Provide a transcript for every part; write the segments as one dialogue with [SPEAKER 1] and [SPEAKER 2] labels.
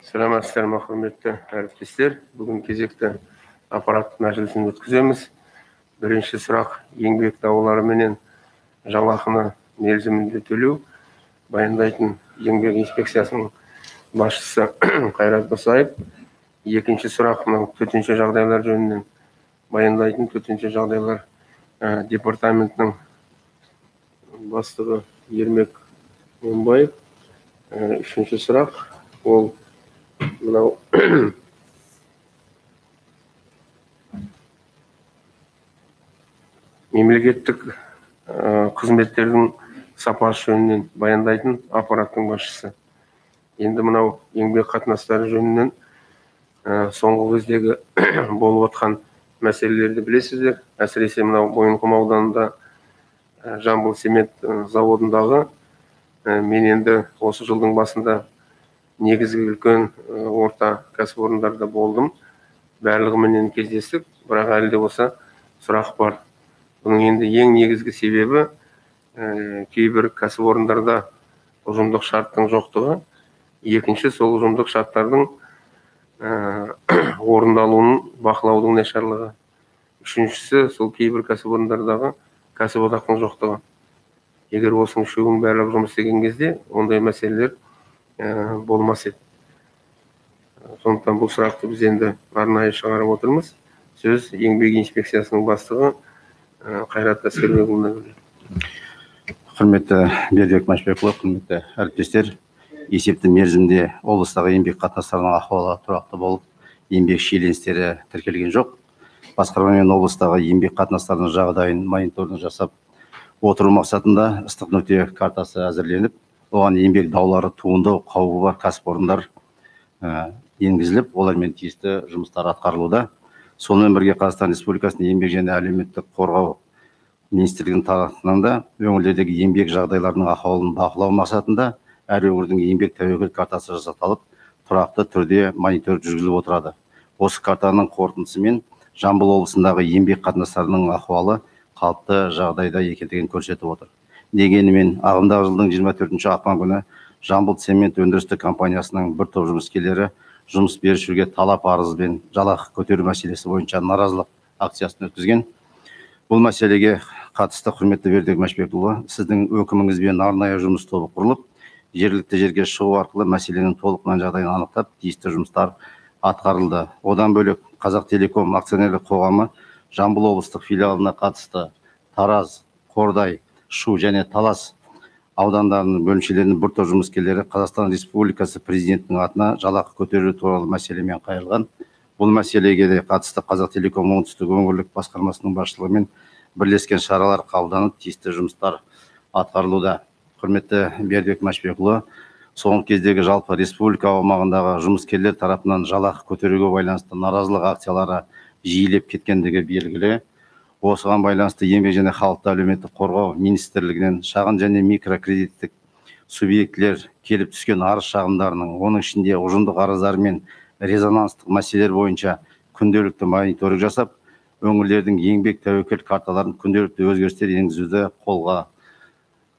[SPEAKER 1] Саламатсыздар ма, құрметті әріптестер. Бүгін кезекті аппарат мәжілісін өткіземіз. Бірінші сұрақ еңбек даулары менен жалақыны мерзімінде төлеу. Баяндайтын еңбек инспекциясының басшысы Қайрат Досаев. Екінші сұрақ төтенше жағдайлар жөнінен баяндайтын төтенше жағдайлар департаментінің бастығы Ермек Момбаев. Үшінші сұрақ ол мынау мемлекеттік қызметтердің сапасы жөнінен баяндайтын аппараттың басшысы. Енді мынау еңбек қатынастары жөнінен соңғы кездегі болып отқан мәселелерді білесіздер. Әсіресе мынау Мойынқұм ауданында Жамбыл цемент заводындағы мен енді осы жылдың басында негізгі үлкен орта кәсіпорындарда болдым. Барлығыменен кездестік, бірақ әлі де болса сұрақ бар. Бұның енді ең негізгі себебі кейбір кәсіпорындарда ұжымдық шарттың жоқтығы. Екінші, сол ұжымдық шарттардың орындалуының бақылаудың нашарлығы. Үшіншісі, сол кейбір кәсіпорындардағы кәсіподақтың жоқтығы. Егер осының үшеуінің барлығы жұмыс істеген кезде ондай мәселелер болмас еді. Сондықтан бұл сұрақты біз енді арнайы шығарып отырмыз. Сөз еңбек инспекциясының бастығы Қайрат Әскербекұлына беріледі.
[SPEAKER 2] Құрметті Бердібек Машбекұлы, құрметті әріптестер, есепті мерзімде облыстағы еңбек қатынастарының ахуалы тұрақты болып, еңбек шиеленістері тіркелген жоқ. Басқармамен облыстағы еңбек қатынастарының жағдайын мониторинг жасап отыру мақсатында ыстық нүкте картасы әзірленіп, оған еңбек даулары туындау қаупі бар кәсіпорындар енгізіліп, олармен тиісті жұмыстар атқарылуда. Сонымен бірге Қазақстан Республикасының еңбек және әлеуметтік қорғау министрлігінің тарапынан да өңірлердегі еңбек жағдайларының ахуалын бақылау мақсатында әр өңірдің еңбек тәуекел картасы жасақталып, тұрақты түрде мониторинг жүргізіліп отырады. Осы картаның қорытындысымен Жамбыл облысындағы еңбек қатынастарының ахуалы қалыпты жағдайда екендігін көрсетіп отыр. Дегенмен, ағымдағы жылдың 24 ақпан күні Жамбыл цемент өндірістік компаниясының бір топ жұмыскерлері жұмыс берушіге талап арызбен жалақы көтеру мәселесі бойынша наразылық акциясын өткізген. Бұл мәселеге қатысты құрметті Бердібек Машбекұлы, сіздің өкіміңізбен арнайы жұмыс тобы құрылып, жергілікті жерге шығу арқылы мәселенің толық мән-жайын анықтап, тиісті жұмыстар атқарылды. Одан бөлек Қазақтелеком акционерлік қоғамы Жамбыл облыстық филиалына қатысты Тараз, Қордай, Шу және Талас аудандарының бөлімшелерінің бір топ жұмыскерлері Қазақстан Республикасы президентінің атына жалақы көтеру туралы мәселемен қайырылған. Бұл мәселеге де қатысты Қазақтелеком оңтүстік өңірлік басқармасының басшылығымен бірлескен шаралар қабылданып, тиісті жұмыстар атқарылуда. Құрметті Бердібек Машбекұлы, соңғы кездегі жалпы республика аумағындағы жұмыскерлер тарапынан жалақы көтеруге байланысты наразылық акциялары жиілеп кеткендігі белгілі. Осыған байланысты еңбек және халықты әлеуметтік қорғау министрлігінен шағын және микрокредиттік субъектілер келіп түскен арыз шағымдарының, оның ішінде ұжымдық арыздар мен резонанстық мәселелер бойынша күнделікті мониторинг жасап, өңірлердің еңбек тәуекел карталарын күнделікті өзгерістер енгізуді қолға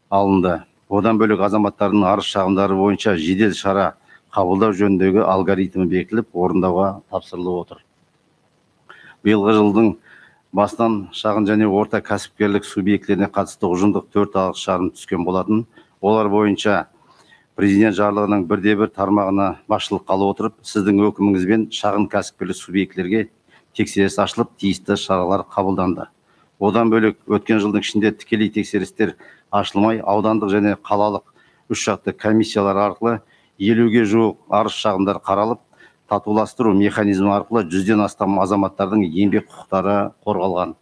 [SPEAKER 2] алынды. Одан бөлек азаматтардың арыз шағымдары бойынша жедел шара қабылдау жөніндегі алгоритмі бекітіліп, орындауға тапсырылып отыр. Биылғы жылдың басынан шағын және орта кәсіпкерлік субъектілеріне қатысты ұжымдық 4 алғыс шағым түскен болатын. Олар бойынша президент жарлығының бірде-бір тармағына басшылыққа ала отырып, сіздің өкіміңізбен шағын кәсіпкерлік субъектілерге тексеріс ашылып, тиісті шаралар қабылданды. Одан бөлек өткен жылдың ішінде тікелей тексерістер ашылмай, аудандық және қалалық үш жақты комиссиялар арқылы 50-ге жуық арыз шағымдар қаралып, татуластыру механизмі арқылы 100-ден астам азаматтардың еңбек құқықтары қорғалған.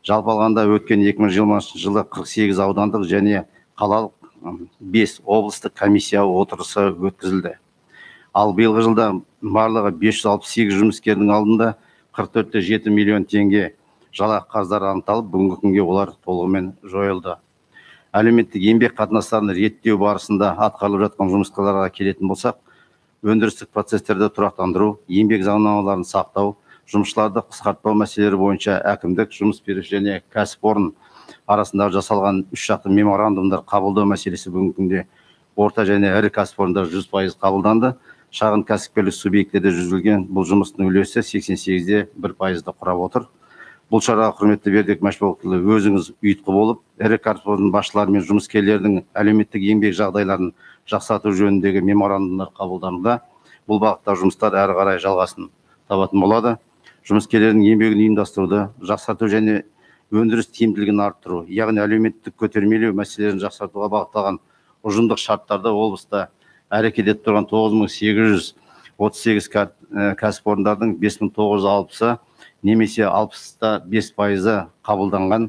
[SPEAKER 2] Жалпы алғанда өткен 2020 жылы 48 аудандық және қалалық 5 облыстық комиссия отырысы өткізілді. Ал биылғы жылда барлығы 568 жұмыскердің алдында 44,7 миллион теңге жалақы қарыздары анықталып, бүгінгі күнге олар толығымен жойылды. Әлеуметтік еңбек қатынастарын реттеу барысында атқарылып жатқан жұмыстарға келетін болсақ, өндірістік процестерді тұрақтандыру, еңбек заңнамаларын сақтау, жұмысшыларды қысқартпау мәселелері бойынша әкімдік, жұмыс беруші және кәсіпорын арасында жасалған үш жақты меморандумдар қабылдау мәселесі бүгінгі күнде орта және ірі кәсіпорындар 100% қабылданды. шағын кәсіпкерлік субъектілерде жүргізілген бұл жұмыстың үлесі 88-де 1%-ды құрап отыр. Бұл шараға құрметті Бердібек Машбекұлы өзіңіз ұйытқы болып, ірі кәсіпорын басшылары мен жұмыскерлердің әлеуметтік еңбек жағдайларын жақсарту жөніндегі меморандумдар қабылдануда. Бұл бағытта жұмыстар әрі қарай жалғасын табатын болады. Жұмыскерлердің еңбегін ұйымдастыруды, жақсарту және өндіріс тиімділігін арттыру, яғни әлеуметтік көтермелеу мәселелерін жақсартуға бағытталған ұжымдық шарттарды облыста әрекет етіп тұрған 9838 кәсіпорындардың 5960-ы немесе 60,5% қабылданған.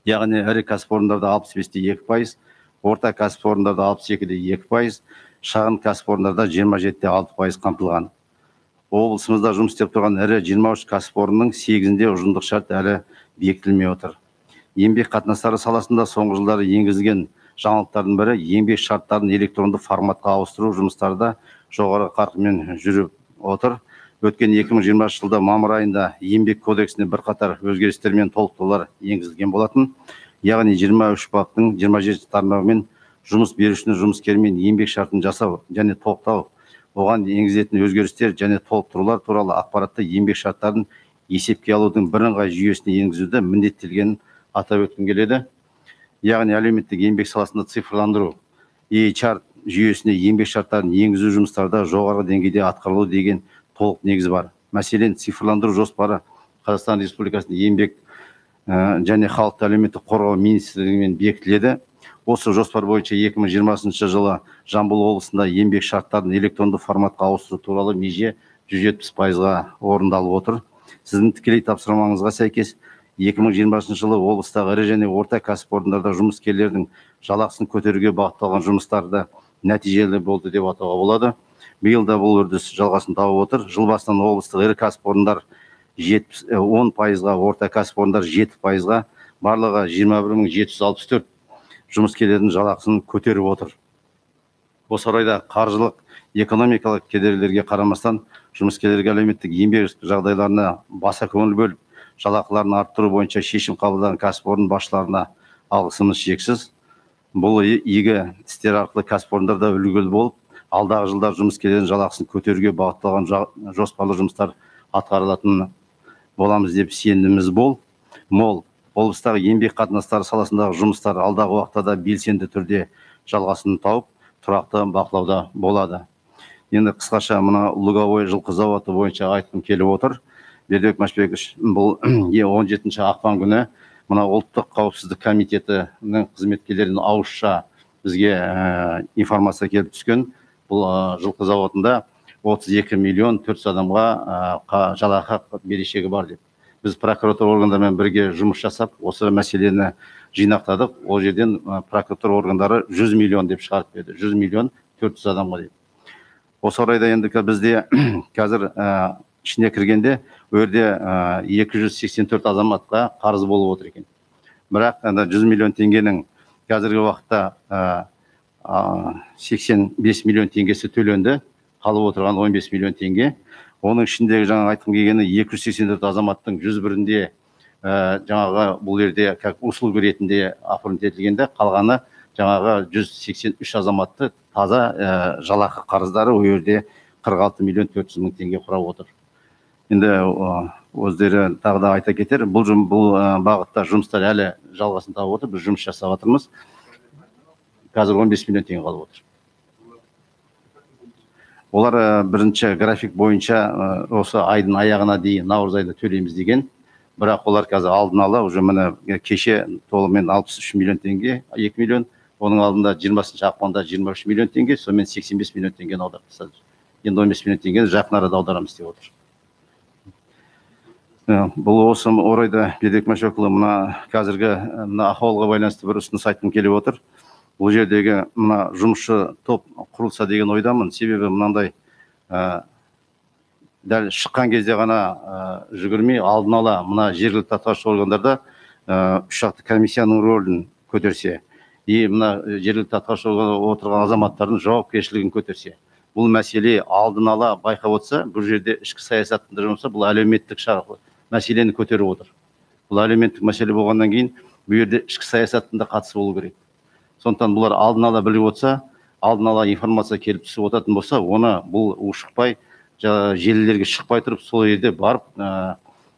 [SPEAKER 2] Яғни ірі кәсіпорындарда 65-те 2%, орта кәсіпорындарда 62-де 2%, шағын кәсіпорындарда 27-те 6% қамтылған. Облысымызда жұмыс істеп тұрған ірі 23 кәсіпорынның 8-інде ұжымдық шарт әлі бекітілмей отыр. Еңбек қатынастары саласында соңғы жылдары енгізілген жаңалықтардың бірі еңбек шарттарын электронды форматқа ауыстыру жұмыстары да жоғары қарқынмен жүріп отыр. Өткен 2020 жылда мамыр айында еңбек кодексіне бірқатар өзгерістер мен толықтырулар енгізілген болатын. Яғни 23 баптың 27 тармағымен жұмыс берушінің жұмыскермен еңбек шартын жасау және тоқтау, оған енгізілетін өзгерістер және толықтырулар туралы ақпаратты еңбек шарттарын есепке алудың бірыңғай жүйесіне енгізуді міндеттелгенін атап өткім келеді. Яғни әлеуметтік еңбек саласында цифрландыру, HR жүйесіне еңбек шарттарын енгізу жұмыстарда жоғары деңгейде атқарылу деген толық негіз бар. Мәселен, цифрландыру жоспары Қазақстан Республикасының еңбек және халықты әлеуметтік қорғау министрлігімен бекітіледі. Осы жоспар бойынша 2020 жылы Жамбыл облысында еңбек шарттарын электронды форматқа ауыстыру туралы меже 170%-ға орындалып отыр. Сіздің тікелей тапсырмаңызға сәйкес 2020 жылы облыстағы ірі және орта кәсіпорындарда жұмыскерлердің жалақысын көтеруге бағытталған жұмыстарды нәтижелі болды деп атауға болады. Биыл да бұл үрдіс жалғасын тауып отыр. Жыл басынан облыстық ірі кәсіпорындар 10%-ға, орта кәсіпорындар 7%-ға, барлығы 21764 жұмыскерлердің жалақысын көтеріп отыр. Осы орайда қаржылық, экономикалық кедергілерге қарамастан жұмыскерлерге әлеуметтік еңбек жағдайларына баса көңіл бөліп, жалақыларын арттыру бойынша шешім қабылдаған кәсіпорын басшыларына алғысымыз шексіз. Бұл игі істер арқылы кәсіпорындарда үлгілі болып, алдағы жылдар жұмыскерлердің жалақысын көтеруге бағытталған жоспарлы жұмыстар атқарылатын боламыз деп сеніміміз мол. Облыстағы еңбек қатынастары саласындағы жұмыстар алдағы уақытта да белсенді түрде жалғасын тауып, тұрақты бақылауда болады. Енді қысқаша мына Луговой жылқы зауыты бойынша айтқым келіп отыр. Бердібек Машбекович, бұл 17 ақпан күні мына ұлттық қауіпсіздік комитетінің қызметкерлерінің ауызша бізге информация келіп түскен. Бұл жылқы зауытында 32 миллион 400 адамға жалақы берешегі бар деп. Біз прокуратура органдарымен бірге жұмыс жасап, осы мәселені жинақтадық. Ол жерден прокуратура органдары 100 миллион деп шығарып берді. 100 миллион 400 адамға деп. Осы орайда енді бізде қазір ішіне кіргенде өрде 284 азаматқа қарыз болып отыр екен. Бірақ 100 миллион теңгенің қазіргі уақытта 85 миллион теңгесі төленді, қалып отырған 15 миллион теңге. Оның ішіндегі жаңа айтқым келгені 284 азаматтың 101-інде жаңағы бұл жерде услуга ретінде оформить етілгенде, қалғаны жаңағы 183 азаматты таза жалақы қарыздары ол жерде 46 миллион 400 мың теңге құрап отыр. Енді өздері тағы да айта кетер, бұл бағытта жұмыстар әлі жалғасын тауып отыр. Біз жұмыс жасап жатырмыз. Қазір 15 миллион теңге қалып отыр. Олар бірінші график бойынша осы айдың аяғына дейін наурыз айда төлейміз деген. Бірақ олар қазір алдын ала уже міне кеше толығымен 63 миллион теңге, 2 миллион, оның алдында 20 ақпанда 23 миллион теңге, сонымен 85 миллион теңгені аударып тастады. Енді 15 миллион теңгені жақын арада аударамыз деп отыр. Бұл осы орайда Бердібек Машбекұлы мына қазіргі ахуалға байланысты бір ұсыныс айтқым келіп отыр. Бұл жердегі мына жұмысшы топ құрылса деген ойдамын. Себебі мынандай дәл шыққан кезде ғана жүгірмей алдын ала мына жергілікті атқарушы органдарда үшжақты комиссияның рөлін көтерсе, мына жергілікті атқарушы органдарда отырған азаматтардың жауапкершілігін көтерсе, бұл мәселе алдын ала байқап отырса, бұл жерде ішкі саясаттың жұмысы бұл әлеуметтік мәселені көтеріп отыр. Бұл әлеуметтік мәселе болғаннан кейін бұл жерде ішкі саясаттың да қатысы болу керек. Сондықтан бұлар алдын ала біліп отырса, алдын ала информация келіп түсіп отыратын болса, оны бұл ушықпай, желілерге шықпай тұрып, сол жерде барып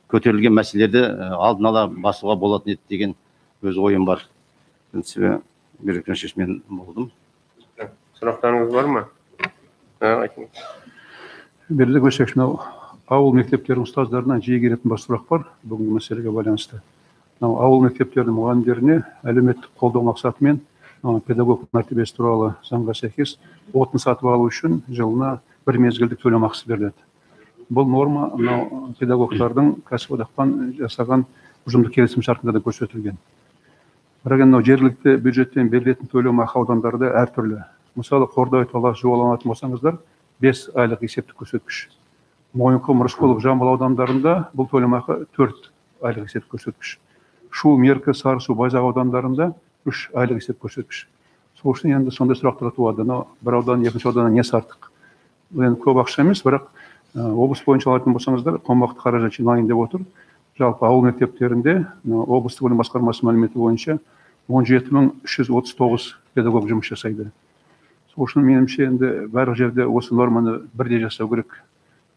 [SPEAKER 2] көтерілген мәселелерді алдын ала басуға болатын еді деген өз ойым бар. Себебі берген шешіммен болдым.
[SPEAKER 1] Сұрақтарыңыз бар ма? Айтыңыз.
[SPEAKER 3] Бердібек Өсекші, ауыл мектептерінің ұстаздарынан жиі келетін бір сұрақ бар бүгінгі мәселеге байланысты. Ауыл мектептерінің мұғалімдеріне әлеуметтік қолдау мақсатымен педагог мәртебесі туралы заңға сәйкес отын сатып алу үшін жылына бір мезгілдік төлем ақысы беріледі. Бұл норма педагогтардың кәсіподақпен жасаған ұжымдық келісім шартында да көрсетілген. Бірақ жергілікті бюджеттен берілетін төлем ақы аудандарда әртүрлі. Мысалы, Қордай, Талас, Жуаланатын болсаңыздар 5 айлық есептік көрсеткіш. Мойынқұм, Рысқұлов, Жамбыл аудандарында бұл төлем ақы 4 айлық есептік көрсеткіш. Шу, Меркі, Сарысу, Байзақ аудандарында 3 айлық есептік көрсеткіш. Сол үшін енді сондай сұрақтар туады. Бір аудан, екінші ауданнан несі артық? Енді көп ақша емес, бірақ облыс бойынша алатын болсаңыздар, қомақты қаражат жинайын деп отыр. Жалпы ауыл мектептерінде облыстық білім басқармасы мәліметі бойынша 17.339 педагог жұмыс жасайды. Сол үшін меніңше енді барлық жерде осы норманы бірдей жасау керек.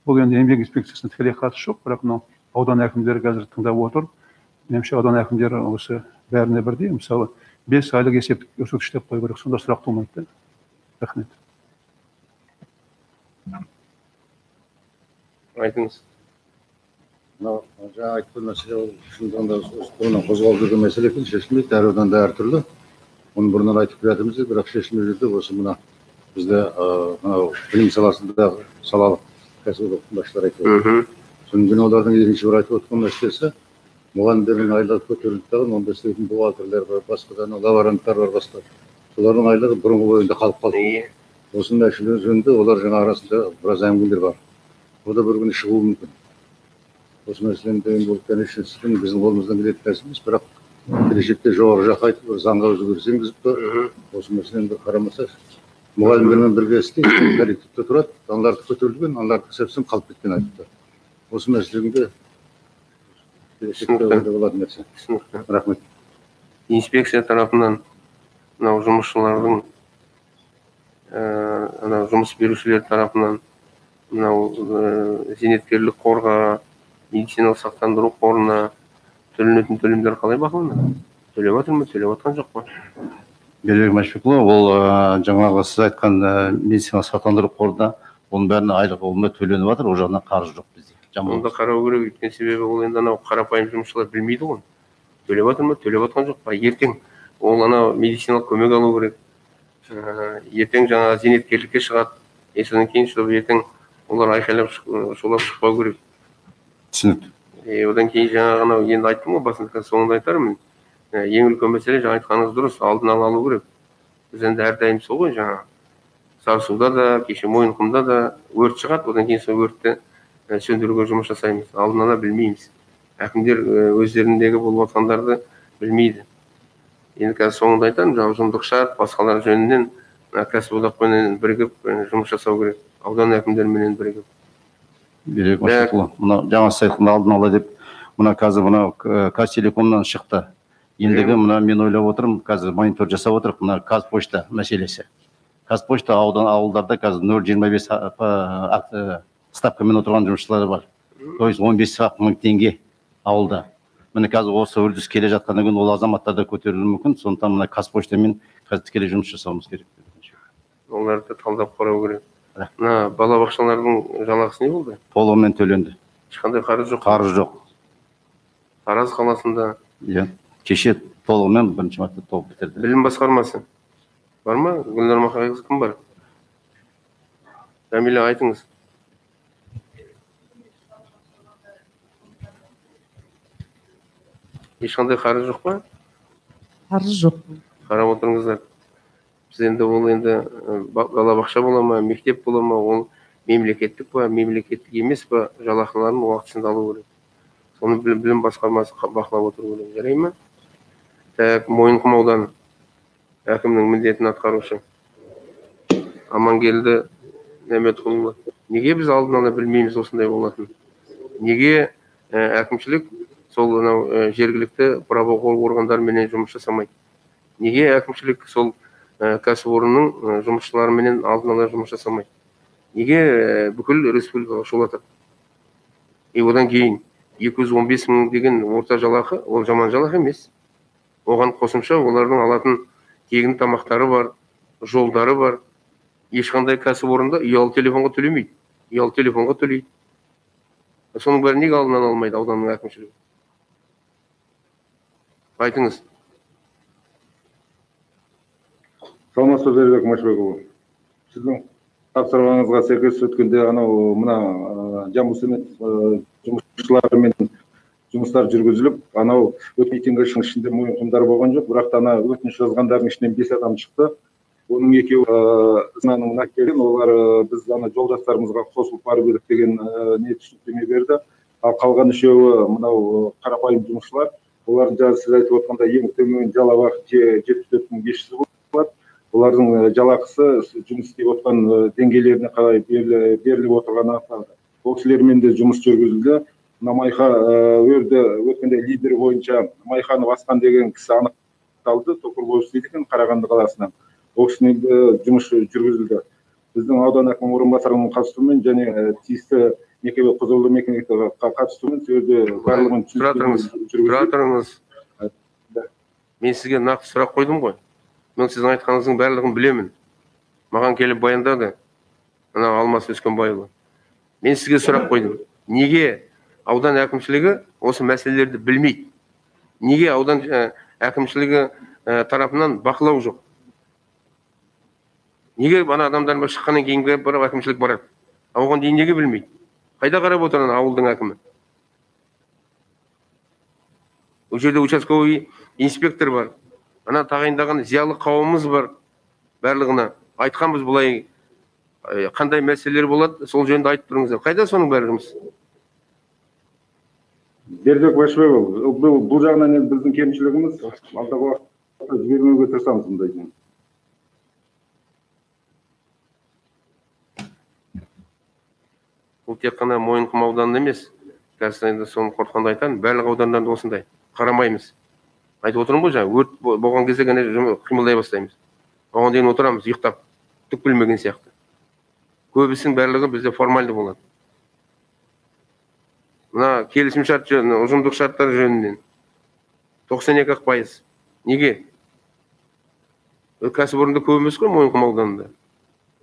[SPEAKER 3] Бұл енді еңбек инспекциясына тікелей қатысы жоқ, бірақ аудан әкімдері қазір тыңдап отыр. Меніңше аудан әкімдері осы бәріне бірдей, мысалы 5 айлық есептік көрсеткіш деп қою керек, сонда сұрақ туындайды. Рахмет.
[SPEAKER 1] Айтыңыз.
[SPEAKER 4] Жаңа айтқан мәселе ол шындығында қозғалып жүрген мәселе екен, шешілмейді, әр ауданда әртүрлі. Оны бұрыннан айтып келатырмыз, бірақ шешілмей жүрді. Осы мына бізде білім саласындағы салалық кәсіподақтың басшылары айтып отыр. Содан кейін олардың екінші бір айтып отқан мәселесі мұғалімдердің айлығы көтеріліп тұрған, онда істейтін бухгалтерлер бар, басқа лаборанттар бар, басқа. Солардың айлығы бұрынғы бойында қалып қалды. Осы мәселе жөнінде олар жаңа арасында біраз әңгімелер бар. О да бір күні шығуы мүмкін. Осы мәселені деген болып кәнешінсіздің біздің қолымыздан келетін нәрсеміз, бірақ келешекте жоғары жаққа айтып, бір заңға өзгеріс енгізіп тұр. Осы мәселені бір қарамаса, мұғалімдермен бірге істейді, коллективте тұрады, аналарды көтерілген, аналарды сәпсін қалып кеткен айтыпты. Осы мәселеге келешекте болатын нәрсе. Рахмет.
[SPEAKER 1] Инспекция тарапынан мынау жұмысшылардың, жұмыс берушілер тарапынан мынау зейнеткерлік қорға, медициналық сақтандыру қорына төленетін төлемдер қалай бақыланады? Төлеп жатыр ма, төлеп жатқан жоқ па?
[SPEAKER 2] Бердібек Машбекұлы, ол жаңағы сіз айтқан медициналық сақтандыру қорында оның бәріне айлық олмай төленіп жатыр, ол жағынан қарыз жоқ бізде.
[SPEAKER 1] Онда қарау керек, өйткені себебі ол енді анау қарапайым жұмысшылар білмейді ғой. Төлеп жатыр ма, төлеп жатқан жоқ па? Ертең ол анау медициналық көмек алу керек. Ертең жаңа зейнеткерлікке шығады. Содан кейін ертең олар айқайлап шулап шықпау керек.
[SPEAKER 2] Түсінікті.
[SPEAKER 1] Одан кейін жаңа енді айттым ғой, басында соңында айтармын. Ең үлкен мәселе жаңа айтқаныңыз дұрыс, алдын ала алу керек. Біз енді әрдайым сол ғой, жаңа Сарысуда да, кеше Мойынқұмда да өрт шығады, одан кейін сол өртті сөндіруге жұмыс жасаймыз. Алдын ала білмейміз. Әкімдер өздеріндегі болып жатқандарды білмейді. Енді қазір соңында айтамын, жаңа ұжымдық шарт, басқалар жөнінен кәсіподақпен бірігіп жұмыс жасау керек. Аудан әкімдерімен бірігіп.
[SPEAKER 2] Бердібек Машбекұлы, мына жаңа сіз айтқан алдын ала деп, мына қазір мына Қазтелекомнан шықты. Ендігі мына мен ойлап отырмын, қазір монитор жасап отырып, мына Қазпошта мәселесі. Қазпошта ауылдарда қазір 0,25 ставкамен отырған жұмысшылары бар. То есть 15 мың теңге ауылда. Міне қазір осы үрдіс келе жатқаннан кейін ол азаматтарда көтерілуі мүмкін. Сондықтан мына Қазпоштамен қазір тікелей жұмыс жасауымыз керек.
[SPEAKER 1] Оларды талдап қарау керек. Мына балабақшалардың жалақысы не болды?
[SPEAKER 2] Толығымен төленді.
[SPEAKER 1] Ешқандай қарыз жоқ.
[SPEAKER 2] Қарыз жоқ.
[SPEAKER 1] Тараз қаласында.
[SPEAKER 2] Иә. Кеше толығымен бірінші марта толып бітірді.
[SPEAKER 1] Білім басқармасы бар ма? Гүлнар Мақайқызы кім бар? Камила, айтыңыз. Ешқандай қарыз жоқ па?
[SPEAKER 5] Қарыз жоқ.
[SPEAKER 1] Қарап отырыңыздар. Біз енді ол енді балабақша бола ма, мектеп бола ма, ол мемлекеттік па, мемлекеттік емес па, жалақыларын уақытысында алу керек. Соны білім басқармасы бақылап отыру керек. Жарай ма? Мойынқұм ауданы әкімнің міндетін атқарушы Амангелді Нәметқұлы. Неге біз алдын ала білмейміз осындай болатын? Неге әкімшілік сол жергілікті правоохранительный органдармен жұмыс жасамайды? Неге әкімшілік сол кәсіпорынның жұмысшыларыменен алдын ала жұмыс жасамайды? Неге бүкіл республикаға шулатады? Одан кейін 215 мың деген орта жалақы, ол жаман жалақы емес. Оған қосымша олардың алатын тегін тамақтары бар, жолдары бар. Ешқандай кәсіпорында ұялы телефонға төлемейді. Ұялы телефонға төлейді. Соның бәрін неге алдынан алмайды ауданның әкімшілігі? Айтыңыз.
[SPEAKER 6] Саламатсыз Бердібек Машбекұлы. Сіздің тапсырмаңызға сәйкес өткенде анау мына Жамбыл жұмысшылары мен жұмыстар жүргізіліп, анау митинг ішінде мойынқұмдар болған жоқ, бірақ та ана өтініш жазғандардың ішінен 5 адам шықты. Оның екеуі сынаның келген, олар біз ана жолдастарымызға қосылып барып едік деген не түсініктеме берді. Ал қалған үшеуі мынау қарапайым жұмысшылар. Олардың жазы сіз айтып отқанда ең төмен жалақы 74.500 болады. Олардың жалақысы жұмыс істеп отқан деңгейлеріне қарай беріліп отырғаны анықталды. Ол кісілермен де жұмыс жүргізілді. Майха өткенде лидер бойынша Майханов Асқан деген кісі анықталды. Токурбоев дейді екен, Қарағанды қаласынан. Ол кісімен жұмыс жүргізілді. Біздің аудан әкімінің орынбасарының қатысуымен және тиісті мекеме құзырлы мекемеге қатысуымен сөзде барлығын
[SPEAKER 1] тұра тұрыңыз. Мен сізге нақты сұрақ қойдым ғой. Мен сіздің айтқаныңыздың барлығын білемін. Маған келіп баяндады. Ана Алмас Өскенбайұлы. Мен сізге сұрақ қойдым. Неге аудан әкімшілігі осы мәселелерді білмейді? Неге аудан әкімшілігі тарапынан бақылау жоқ? Неге бана адамдар шыққаннан кейінгі бір әкімшілік барады? Оған дейін неге білмейді? Қайда қарап отырған ауылдың әкімі? Ол жерде участковый инспектор бар. Ана тағайындаған зиялы қауымымыз бар. Барлығына айтқанбыз бұлай қандай мәселелер болады, сол жөнінде айтып тұрыңыздар. Қайда соның бәріміз?
[SPEAKER 6] Бердібек Машбекұлы, бұл жағынан біздің кемшілігіміз алдағы уақытта жібермеуге тырысамыз мұндай.
[SPEAKER 1] Бұл тек қана Мойынқұм ауданында емес, қазір енді соны қорқанда айтайын, барлық аудандарында осындай. Қарамаймыз. Айтып отырмын ғой, жаңа өрт болған кезде ғана қимылдай бастаймыз. Оған дейін отырамыз, ұйықтап, түк білмеген сияқты. Көбісінің барлығы бізде формальды болады. Мына келісім шарт жөнінен, ұжымдық шарттар жөнінен 92%. Неге? Кәсіпорында көп емес қой Мойынқұм ауданында.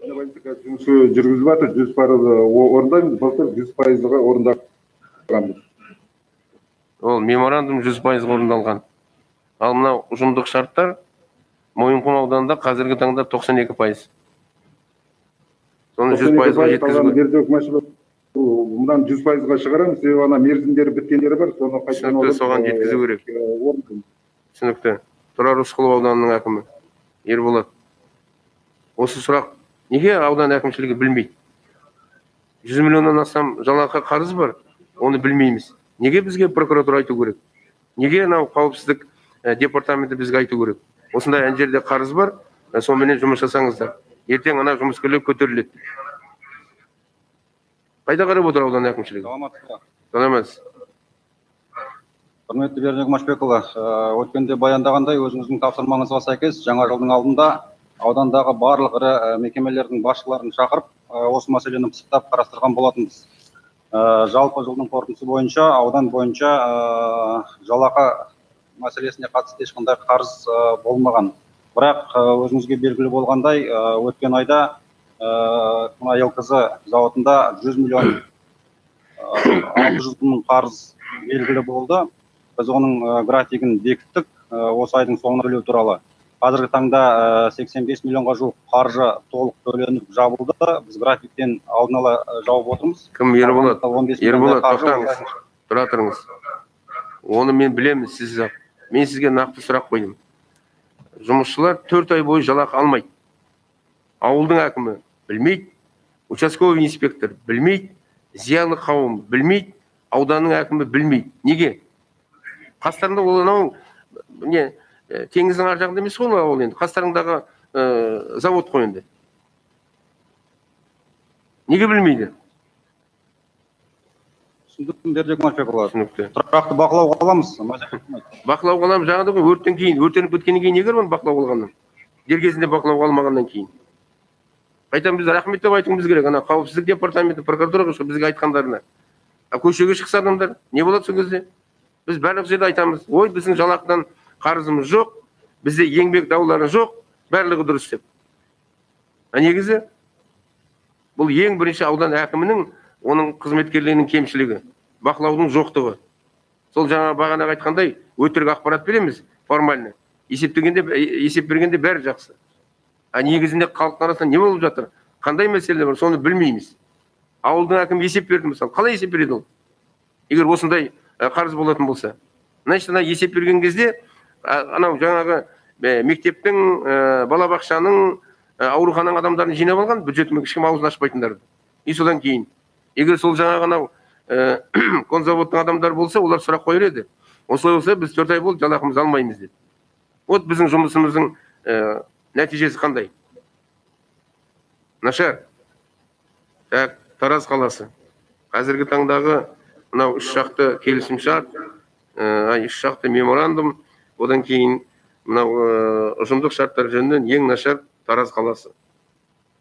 [SPEAKER 6] Жұмысы жүргізіп жатыр, 100% орындаймыз, былтыр 100%-ға орындағанбыз.
[SPEAKER 1] Ол меморандум 100% орындалған. Ал мынау ұжымдық шарттар Мойынқұм ауданында қазіргі таңда 92%. Соны 100%-ға жеткізу.
[SPEAKER 6] Мұнан 100%-ға шығарамыз, себебі ана мерзімдері біткендері бар, соны қайтадан
[SPEAKER 1] түсінікті, соған жеткізу керек. Түсінікті. Тұрар Рысқұлов ауданының әкімі Ерболат. Осы сұрақ неге аудан әкімшілігі білмейді? 100 миллионнан астам жалақы қарыз бар, оны білмейміз. Неге бізге прокуратура айту керек? Неге анау қауіпсіздік департаменті бізге айту керек? Осындай ән жерде қарыз бар, сонымен жұмыс жасаңыздар. Ертең ана жұмыскерлер көтеріледі. Қайда қарап отыр аудан әкімшілігі? Саламатсыз.
[SPEAKER 2] Құрметті Бердібек Машбекұлы, өткенде баяндағандай өзіңіздің тапсырмаңызға сәйкес жаңа жылдың алдында аудандағы барлық ірі мекемелердің басшыларын шақырып, осы мәселені пысықтап қарастырған болатынбыз. Жалпы жылдың қорытындысы бойынша, аудан бойынша жалақы мәселесіне қатысты ешқандай қарыз болмаған. Бірақ өзіңізге белгілі болғандай, өткен айда ЛКЗ зауытында 100 миллион 600 мың қарыз белгілі болды. Біз оның графигін бекіттік, осы айдың соңына төлеу туралы. Қазіргі таңда 85 миллионға жуық қаржы толық төленіп жабылды. Біз графиктен алдын ала жауып отырмыз.
[SPEAKER 1] Кім? Ерболат, тоқтаңыз, тұра тұрыңыз. Оны мен білемін, мен сізге нақты сұрақ қойдым. Жұмысшылар 4 ай бойы жалақы алмайды. Ауылдың әкімі білмейді, участковый инспектор білмейді, зиялы қауым білмейді, ауданның әкімі білмейді. Неге? Қастарында ол анау теңіздің ар жағында емес қой ол енді. Қастарындағы завод қой енді. Неге білмейді?
[SPEAKER 2] Түсіндім, Бердібек Машбекұлы.
[SPEAKER 1] Түсінікті.
[SPEAKER 2] Тұрақты бақылауға аламыз.
[SPEAKER 1] Бақылауға аламыз, жаңағыда ғой, өрттен кейін, өртеніп біткеннен кейін неге бақылауға алғаннан? дер кезінде бақылауға алмағаннан кейін. Қайтадан біз рахмет деп айтуымыз керек, ана қауіпсіздік департаменті, прокуратураға бізге айтқандарына. Көшеге шықса адамдар, не болады сол кезде? Біз барлық жерде айтамыз, ой, біздің жалақыдан қарызымыз жоқ, бізде еңбек даулары жоқ, барлығы дұрыс деп. Негізі бұл ең бірінші аудан әкімінің, оның қызметкерлерінің кемшілігі, бақылаудың жоқтығы. Сол жаңа бағана айтқандай өтірік ақпарат береміз, формально. Есеп бергенде бәрі жақсы. Негізінде халықтың арасында не болып жатыр? Қандай мәселелер бар? Соны білмейміз. Ауылдың әкімі есеп берді мысалы. Қалай есеп береді ол? Егер осындай қарыз болатын болса. Значит, есеп берген кезде анау жаңағы мектептің, балабақшаның, аурухананың адамдарын жинап алған, бюджетімен ешкім аузын ашпайтындарды. И содан кейін, егер сол жаңағы анау конзаводтың адамдары болса, олар сұрақ қойыр еді. Осылай болса, біз 4 ай болды жалақымызды алмаймыз деді. Вот біздің жұмысымыздың нәтижесі қандай? Нашар. Так, Тараз қаласы. Қазіргі таңдағы мынау 3 жақты келісімшарт, 3 жақты меморандум, одан кейін мынау ұжымдық шарттар жөнінен ең нашар Тараз қаласы.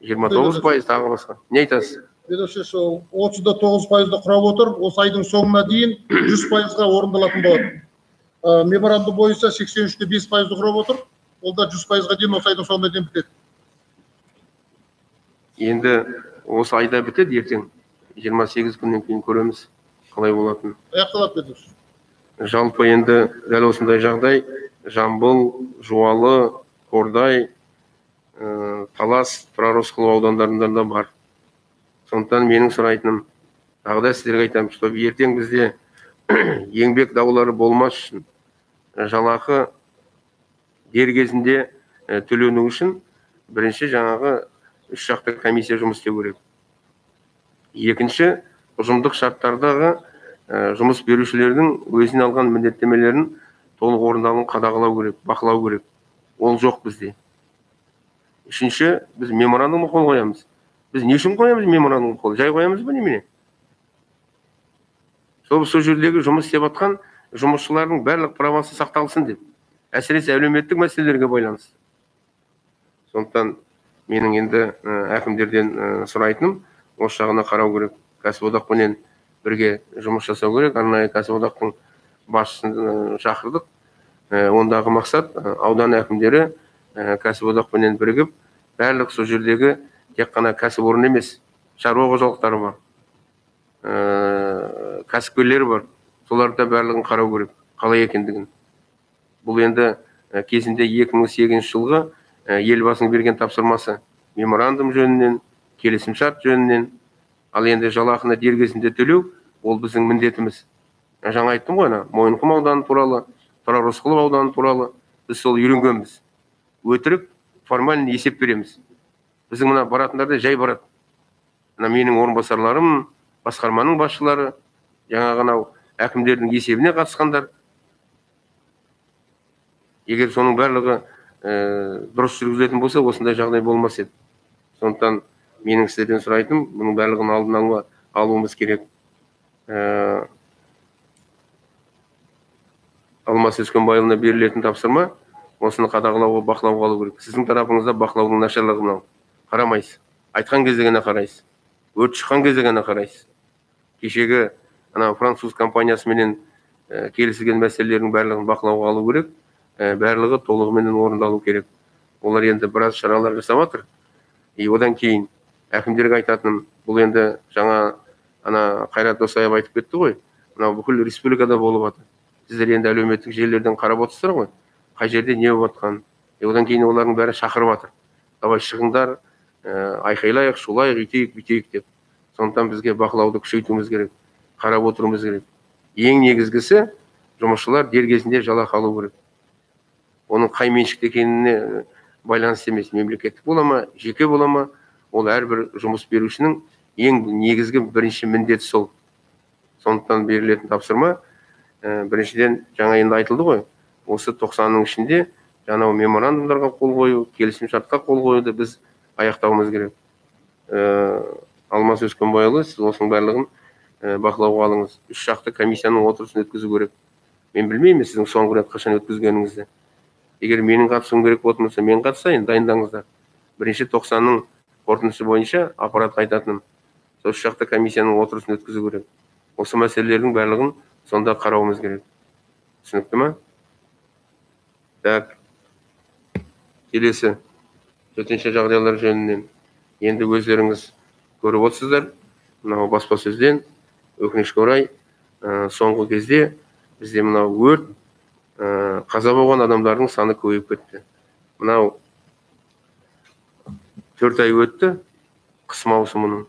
[SPEAKER 1] 29% тағы басқа. Не айтасыз?
[SPEAKER 7] Ведущий, 39%-ды құрап отыр, осы айдың соңына дейін 100%-ға орындалатын болады. Меморандум бойынша 83-5%-ды құрап отыр, ол да 100%-ға дейін осы айдың соңына дейін бітеді.
[SPEAKER 1] Енді осы айда бітеді, ертең 28 күннен кейін көреміз қалай болатын.
[SPEAKER 7] Аяқталады ведущий.
[SPEAKER 1] Жалпы енді дәл осындай жағдай Жамбыл, Жуалы, Қордай, Талас, Тұрар-Рысқұлов аудандарында бар. Сондықтан менің сұрайтыным, тағы да сіздерге айтамын, что ертең бізде еңбек даулары болмас үшін, жалақы дер кезінде төлену үшін бірінші жаңағы 3 жақты комиссия жұмыс істеу керек. Екінші, ұжымдық шарттардағы жұмыс берушілердің өзіне алған міндеттемелерін толық орындалуын қадағалау керек, бақылау керек. Ол жоқ бізде. Үшінші, біз меморандумға қол қоямыз. Біз не үшін қоямыз меморандумға қол? Жай қоямыз ба немене? Сол жердегі жұмыс істеп жатқан жұмысшылардың барлық правасы сақталсын деп. Әсіресе әлеуметтік мәселелерге байланысты. Сондықтан менің енді әкімдерден сұрайтыным, осы жағына қарау керек. Кәсіподақпенен бірге жұмыс жасау керек. Арнайы кәсіподақтың басшысын шақырдық. Ондағы мақсат аудан әкімдері кәсіподақпенен бірігіп, барлық сол жердегі тек қана кәсіпорын емес, шаруа қожалықтары бар, кәсіпкерлер бар. Соларды барлығын қарау керек, қалай екендігін. Бұл енді кезінде 2008 жылғы елбасының берген тапсырмасы меморандум жөнінен, келісімшарт жөнінен, ал енді жалақыны дер кезінде төлеу, ол біздің міндетіміз. Жаңа айттым ғой, Мойынқұм ауданы туралы, Тұрар-Рысқұлов ауданы туралы біз сол үйренгенбіз. Өтірік формально есеп береміз. Біздің мына баратындарда жай барады. Менің орынбасарларым, басқарманың басшылары, жаңағы әкімдердің есебіне қатысқандар. Егер соның барлығы дұрыс жүргізілетін болса, осындай жағдай болмас еді. Сондықтан менің сіздерден сұрайтыным, бұның барлығын алдын алуымыз керек. Алмас Өскенбайұлына берілетін тапсырма, осыны қадағалауға, бақылауға алу керек. Сіздің тарапыңызда бақылаудың нашарлығы мынау. Қарамайсыз. Айтқан кезде ғана қарайсыз. Өрт шыққан кезде ғана қарайсыз. Кешегі француз компаниясымен келісілген мәселелердің барлығын бақылауға алу керек. Барлығы толығымен орындалу керек. Олар енді біраз шаралар жасап жатыр. Одан кейін әкімдерге айтатыным, бұл енді жаңа Қайрат Досаев айтып кетті ғой. Бүкіл республикада болып жатыр. Сіздер енді әлеуметтік желілерден қарап отырсыздар ғой. Қай жерде не болып жатқанын. Одан кейін олардың бәрі шақырып жатыр. Давай шығыңдар, айқайлайық, шулайық, үйтейік, бүйтейік деп. Сондықтан бізге бақылауды күшейтуіміз керек, қарап отыруымыз керек. Ең негізгісі жұмысшылар дер кезінде жалақы алу керек. Оның қай меншікте екеніне байланысты емес, мемлекеттік бола ма, жеке бола ма, ол әрбір жұмыс берушінің ең негізгі бірінші міндеті сол. Сондықтан берілетін тапсырма, біріншіден жаңа енді айтылды ғой, осы 90-ның ішінде жаңа меморандумдарға қол қою, келісімшартқа қол қоюды біз аяқтауымыз керек. Алмас Өскенбайұлы, сіз осының барлығын бақылауға алыңыз. 3 жақты комиссияның отырысын өткізу керек. Мен білмеймін сіздің соңғы рет қашан өткізгеніңізді. егер менің қатысуым керек болатын болса, мен қатысайын, дайындаңыздар. 1-тоқсанның қорытындысы бойынша аппаратқа айтатыным. Осы жақта комиссияның отырысын өткізу керек. Осы мәселелердің барлығын сонда қарауымыз керек. Түсінікті ма? Так. Келесі төтенше жағдайлар жөнінен енді өздеріңіз көріп отырсыздар. Мынау баспасөзден өкінішке орай соңғы кезде бізде мынау өрт, қаза болған адамдардың саны көбейіп кетті. Мынау 4 ай өтті қыс маусымының.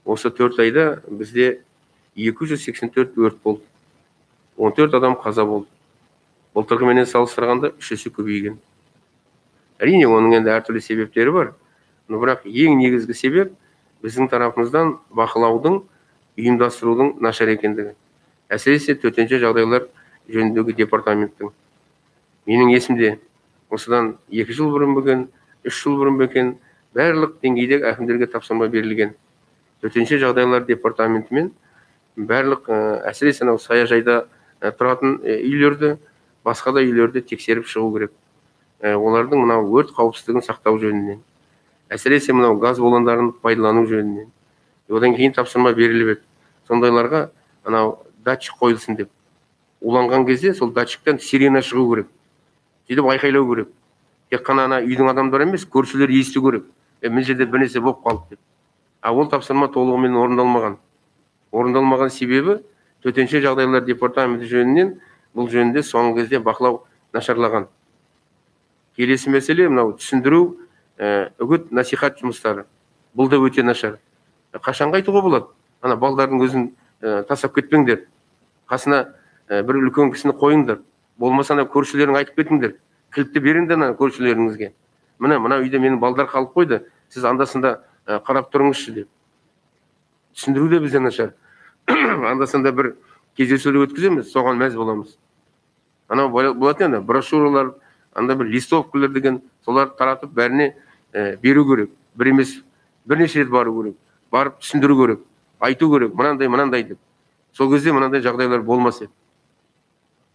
[SPEAKER 1] Осы 4 айда бізде 284 өрт болды. 14 адам қаза болды. Былтырғыменен салыстырғанда 3 есе көбейген. Әрине, оның енді әртүрлі себептері бар. Бірақ ең негізгі себеп біздің тарапымыздан бақылаудың, ұйымдастырудың нашар екендігі. Әсіресе төтенше жағдайлар жөніндегі департаменттің. Менің есімде осыдан 2 жыл бұрын бөкен, 3 жыл бұрын бөкен, барлық деңгейдегі әкімдерге тапсырма берілген. Төтенше жағдайлар департаментімен барлық әсіресе саяжайда тұратын үйлерді, басқа да үйлерді тексеріп шығу керек. Олардың мынау өрт қауіпсіздігін сақтау жөнінен. Әсіресе мынау газ баллондарын пайдалану жөнінен. Одан кейін тапсырма беріліп еді. Сондайларға мынау датчик қойылсын деп. Уланған кезде сол датчиктен сирена шығу керек. Сөйтіп айқайлау керек. Тек қана үйдің адамдары емес, көршілер есту керек. Мына жерде бір нәрсе болып қалды деп. Ол тапсырма толығымен орындалмаған. Орындалмаған себебі төтенше жағдайлар департаменті жөнінен бұл жөнінде соңғы кезде бақылау нашарлаған. Келесі мәселе мынау түсіндіру, үгіт, насихат жұмыстары. Бұл да өте нашар. Қашанға айтуға болады? Ана балдардың өзін тастап кетпеңдер. Қасына бір үлкен кісіні қойыңдар. Болмаса көршілерің айтып кетіңдер. Кілтті беріңдер көршілеріңізге. Мына үйде менің балдар қалып қойды. Сіз анда-санда қарап тұрыңызшы деп. Түсіндіру де бізден нашар. Анда-санда бір кездесулер өткіземіз, соған мәз боламыз. Анау болатын брошюралар, анда бір листовкалар деген, солар таратып бәріне беру керек. Бір емес, бірнеше рет бару керек. Барып түсіндіру керек, айту керек, мынандай деп. Сол кезде мынандай жағдайлар болмас еді.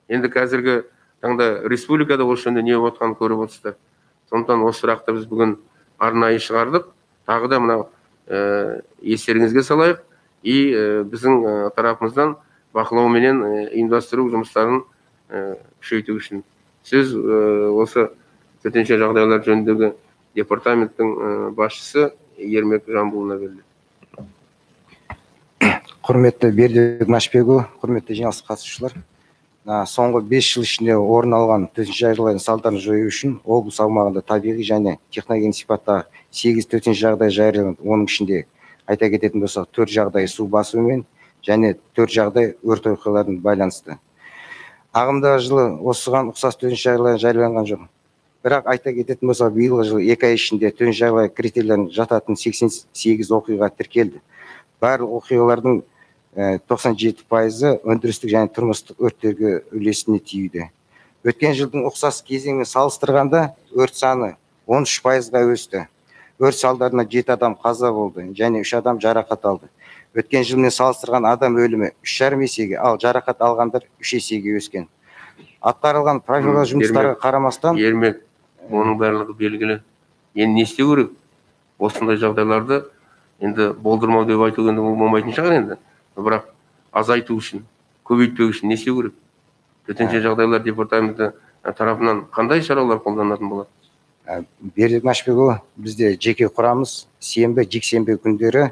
[SPEAKER 1] Енді қазіргі таңда республикада осы жөнінде не болып жатқанын көріп отырсыздар. Сондықтан осы сұрақты біз бүгін арнайы шығардық. Тағы да мынау естеріңізге салайық. Біздің тарапымыздан бақылау менен ұйымдастыру жұмыстарын күшейту үшін. Сіз осы төтенше жағдайлар жөніндегі департаменттің басшысы Ермек Жамбулына беріледі.
[SPEAKER 8] Құрметті Бердібек Машбекұлы, құрметті жиналыс қатысушылар. Соңғы 5 жыл ішінде орын алған төтенше жағдайлардың салдарын жою үшін облыс аумағында табиғи және техногендік сипаттағы 8 төтенше жағдай жарияланды. Оның ішінде айта кететін болсақ, 4 жағдай су басуымен және 4 жағдай өрт оқиғаларына байланысты. Ағымдағы жылы осыған ұқсас төтенше жағдайлар жарияланған жоқ. Бірақ айта кететін болсақ, биылғы жылы 2 ай ішінде төтенше жағдай критерийлеріне жататын 88 оқиға тіркелді. Барлық оқиғалардың 97% өндірістік және тұрмыстық өрттерге үлесіне тиюде. Өткен жылдың ұқсас кезеңімен салыстырғанда өрт саны 13%-ға өсті. Өрт салдарынан 7 адам қаза болды және 3 адам жарақат алды. Өткен жылмен салыстырған адам өлімі 3,5 есеге, ал жарақат алғандар 3 есеге өскен. Атқарылған профилактикалық жұмыстарға қарамастан,
[SPEAKER 1] Ермек, оның барлығы белгілі. Енді не істеу керек? Осындай жағдайларды енді болдырмау деп айту енді болмайтын шығар енді. Бірақ азайту үшін, көбейтпеу үшін не істеу керек? Төтенше жағдайлар департаменті тарапынан қандай шаралар қолданатын болады?
[SPEAKER 8] Бердібек Машбекұлы, бізде жеке құрамыз сенбі, жексенбі күндері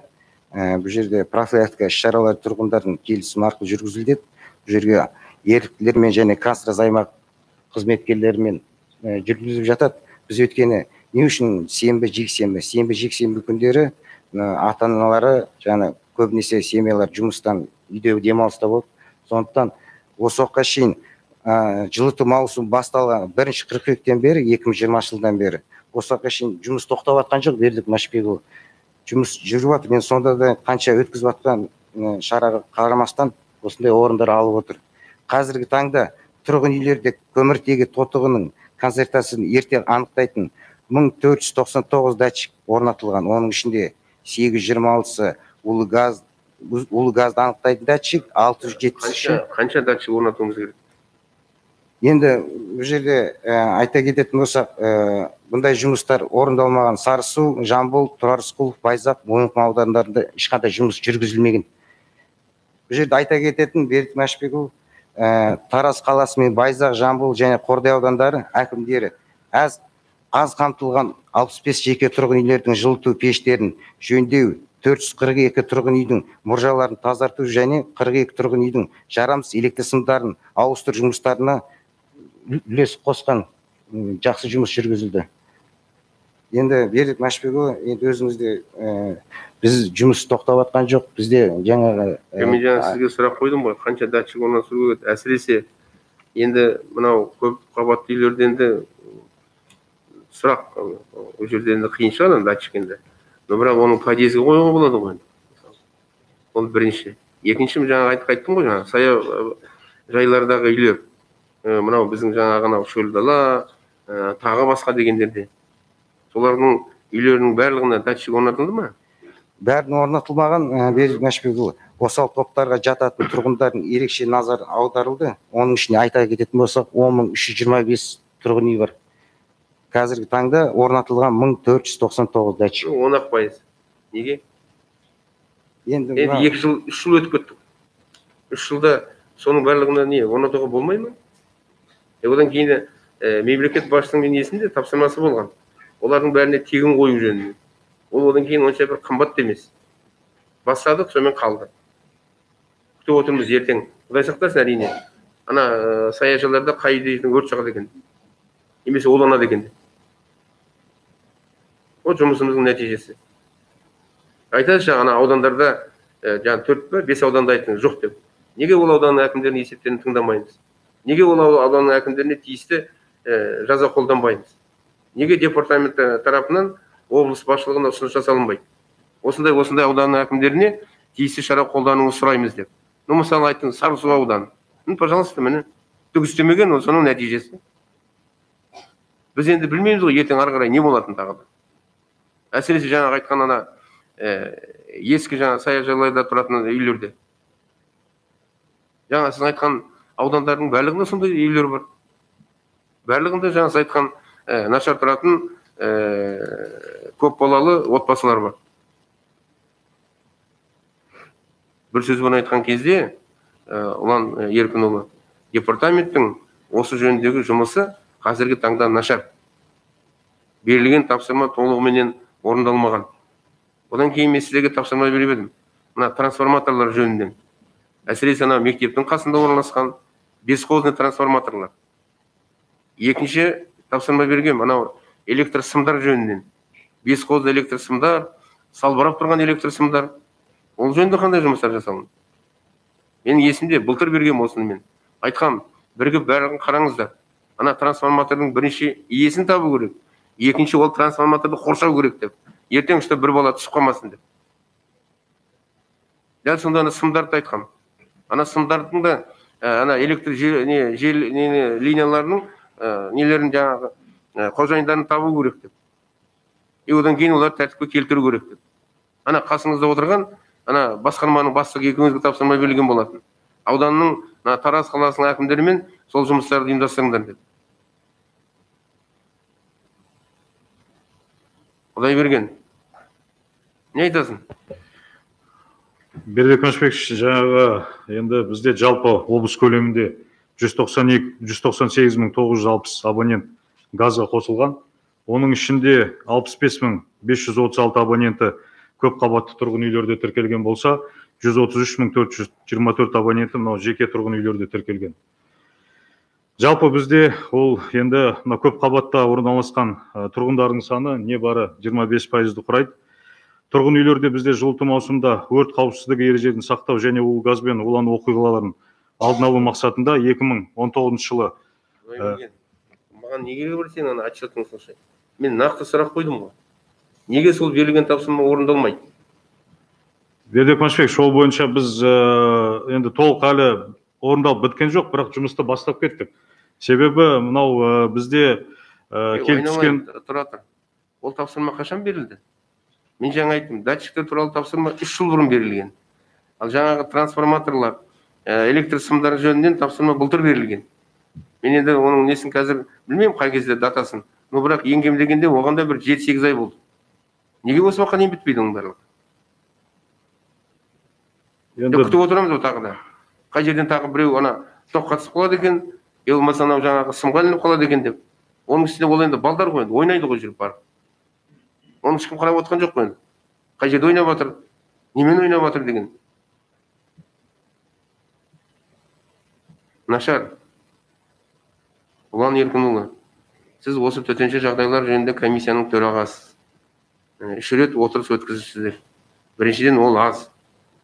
[SPEAKER 8] бұл жерде профилактика іс-шаралар тұрғындардың келісімі арқылы жүргізіледі. Бұл жерге еріктілермен және қазтрас аймақ қызметкерлерімен жүргізіліп жатады. Біз өткені не үшін сенбі, жексенбі күндері ата-аналары жаңа көбінесе семьялар жұмыстан үйде демалыста болды. Сондықтан осы уақытқа шейін жылыту маусымы басталған 1 қыркүйектен бері, 2020 жылдан бері осы уақытқа шейін жұмыс тоқтап жатқан жоқ. Бердібек Машбекұлы, жұмыс жүріп жатыр. Мен сонда да қанша өткізіп жатқан шараға қарамастан осындай орындар алып отыр. Қазіргі таңда тұрғын үйлерде көміртегі тотығының концентрациясын ерте анықтайтын 1499 датчик орнатылған. Оның ішінде 826 улы газды анықтайтын датчик, 673.
[SPEAKER 1] Қанша датчик орнатуымыз керек?
[SPEAKER 8] Енді бұл жерде айта кететін болсақ, бұндай жұмыстар орындалмаған Сарысу, Жамбыл, Тұрар Рысқұлов, Байзақ, Мойынқұм аудандарында ешқандай жұмыс жүргізілмеген. Бұл жерде айта кететін Бердібек Машбекұлы, Тараз қаласы мен Байзақ, Жамбыл және Қордай аудандары әкімдері аз қамтылған 65 жеке тұрғын үйлердің жылыту пештерін жөндеу, 442 тұрғын үйдің мұржаларын тазарту және 42 тұрғын үйдің жарамсыз электр сымдарын ауыстыру жұмыстарына үлес қосқан жақсы жұмыс жүргізілді. Енді Бердібек Машбекұлы, енді өзіңізде біз жұмыс тоқтап жатқан жоқ. Бізде жаңағы
[SPEAKER 1] мен жаңа сізге сұрақ қойдым ғой, қанша датчик орнатылу керек? Әсіресе енді мынау көп қабатты үйлерде енді сұрақ, ол жерде енді қиын шығар датчик енді. Но бірақ оның подъездге қоюға болады ғой. Ол бірінші. Екінші, жаңа айттым ғой, жаңа сая жайлардағы үйлер. Мынау біздің жаңағы анау шөл дала, тағы басқа дегендерде. Солардың үйлерінің барлығына датчик орнатылды ма?
[SPEAKER 8] Бәрін орнатылмаған. Бердібек Машбекұлы, осал топтарға жататын тұрғындардың ерекше назар аударылды. Оның ішіне айта кететін болсақ, 10.325 тұрғын үй бар. Қазіргі таңда орнатылған 1499 датчик.
[SPEAKER 1] 10%. Неге?
[SPEAKER 8] Енді
[SPEAKER 1] 2 жыл, 3 жыл өтіп кеттік. 3 жылда соның барлығына не орнатуға болмай ма? Одан кейін мемлекет басшысының несінде тапсырмасы болған. Олардың бәріне тегін қою жөнінде. Ол одан кейін онша бір қымбат емес. Бастадық, сонымен қалды. Күтіп отырмыз ертең. Құдай сақтасын әрине. Ана саяжайларда қай үйдің өрт шығады екен. Немесе уланады екен. Ол жұмысымыздың нәтижесі. Айтады ана аудандарда жаңа 4-5 ауданда айттыңыз жоқ деп. Неге ол ауданның әкімдерінің есептерін тыңдамаймыз? Неге ол ауданның әкімдеріне тиісті жаза қолданбаймыз? Неге департамент тарапынан облыс басшылығына ұсыныс жасалынбайды? Осындай ауданның әкімдеріне тиісті шара қолдануыңызды сұраймыз деп. Ну, мысалы айттыңыз Сарысу ауданы. Пожалуйста, міне түк істемеген, соның нәтижесі. Біз енді білмейміз ғой, ертең ары қарай не болатын тағы да. Әсіресе жаңа айтқан ана ескі жаңа саяжайларда тұратын үйлерде. Жаңа сіз айтқан аудандардың барлығында сондай үйлер бар. Барлығында жаңа сіз айтқан нашар тұратын көп балалы отбасылар бар. Бір сөзбен айтқан кезде, Ұлан Еркінұлы, департаменттің осы жөніндегі жұмысы қазіргі таңда нашар. Берілген тапсырма толығыменен орындалмаған. Одан кейін мен сіздерге тапсырма беріп едім. Мына трансформаторлар жөнінен. Әсіресе мектептің қасында орналасқан бесқозный трансформаторлар. Екінші тапсырма берген анау электр сымдар жөнінен. Бесқозды электр сымдар, салбырап тұрған электр сымдар. Ол жөнінде қандай жұмыстар жасалған? Менің есімде былтыр берген осыны мен. Айтқам, бірігіп бәрін қараңыздар. Ана трансформатордың бірінші иесін табу керек. Екінші ол трансформаторды қоршау керек деп. Ертең іште бір бала түсіп қалмасын деп. Дәл сонда ана сымдарды айтқам. Ана сымдардың да ана электр линияларының нелерін жаңағы қожайындарын табу керек деп. Одан кейін олар тәртіпке келтіру керек деп. Ана қасыңызда отырған ана басқарманың бастығы екеуіңізге тапсырма берілген болатын. Ауданның Тараз қаласының әкімдерімен сол жұмыстарды ұйымдастырыңдар деп. Құдай берген. Не айтасың?
[SPEAKER 9] Бердібек Машбекович, жаңағы енді бізде жалпы облыс көлемінде 198.960 абонент газға қосылған. Оның ішінде 65.536 абоненті көп қабатты тұрғын үйлерде тіркелген болса, 133.424 абоненті жеке тұрғын үйлерде тіркелген. Жалпы бізде ол енді көп қабатта орналасқан тұрғындардың саны небары 25%-ді құрайды. Тұрғын үйлерде бізде жылыту маусымда өрт қауіпсіздігі ережелерін сақтау және ол газбен улану оқиғаларын алдын алу мақсатында 2019 жылы.
[SPEAKER 1] Маған неге бір сен отчетың слушай? Мен нақты сұрақ қойдым ғой. Неге сол берілген тапсырма орындалмайды?
[SPEAKER 9] Бердібек Машбекович, ол бойынша біз енді толық әлі орындалып біткен жоқ, бірақ жұмысты бастап кеттік. Себебі мынау бізде келіп түскен...
[SPEAKER 1] Ол тапсырма қашан берілді? Мен жаңа айттым, датчиктер туралы тапсырма 3 жыл бұрын берілген. Ал жаңағы трансформаторлар, электр сымдары жөнінен тапсырма былтыр берілген. Мен енді оның несін қазір білмеймін қай кезде датасын. Но бірақ ең кем дегенде оған да бір 7-8 ай болды. Неге осы уақытқа дейін бітпейді оның барлығы? Күтіп отырамыз тағы да. Қай жерден тағы біреу ана тоққа түсіп қалады екен, болмаса анау жаңағы сымға ілініп қалады екен деп. Оның үстіне ол енді балдар ғой, ойнайды ғой жүріп барып. Оны ешкім қарап отқан жоқ қой енді. Қай жерде ойнап жатыр, немен ойнап жатыр деген. Нашар. Ұлан Еркінұлы, сіз осы төтенше жағдайлар жөнінде комиссияның төрағасысыз. 3 рет отырыс өткізіпсіздер. Біріншіден ол аз,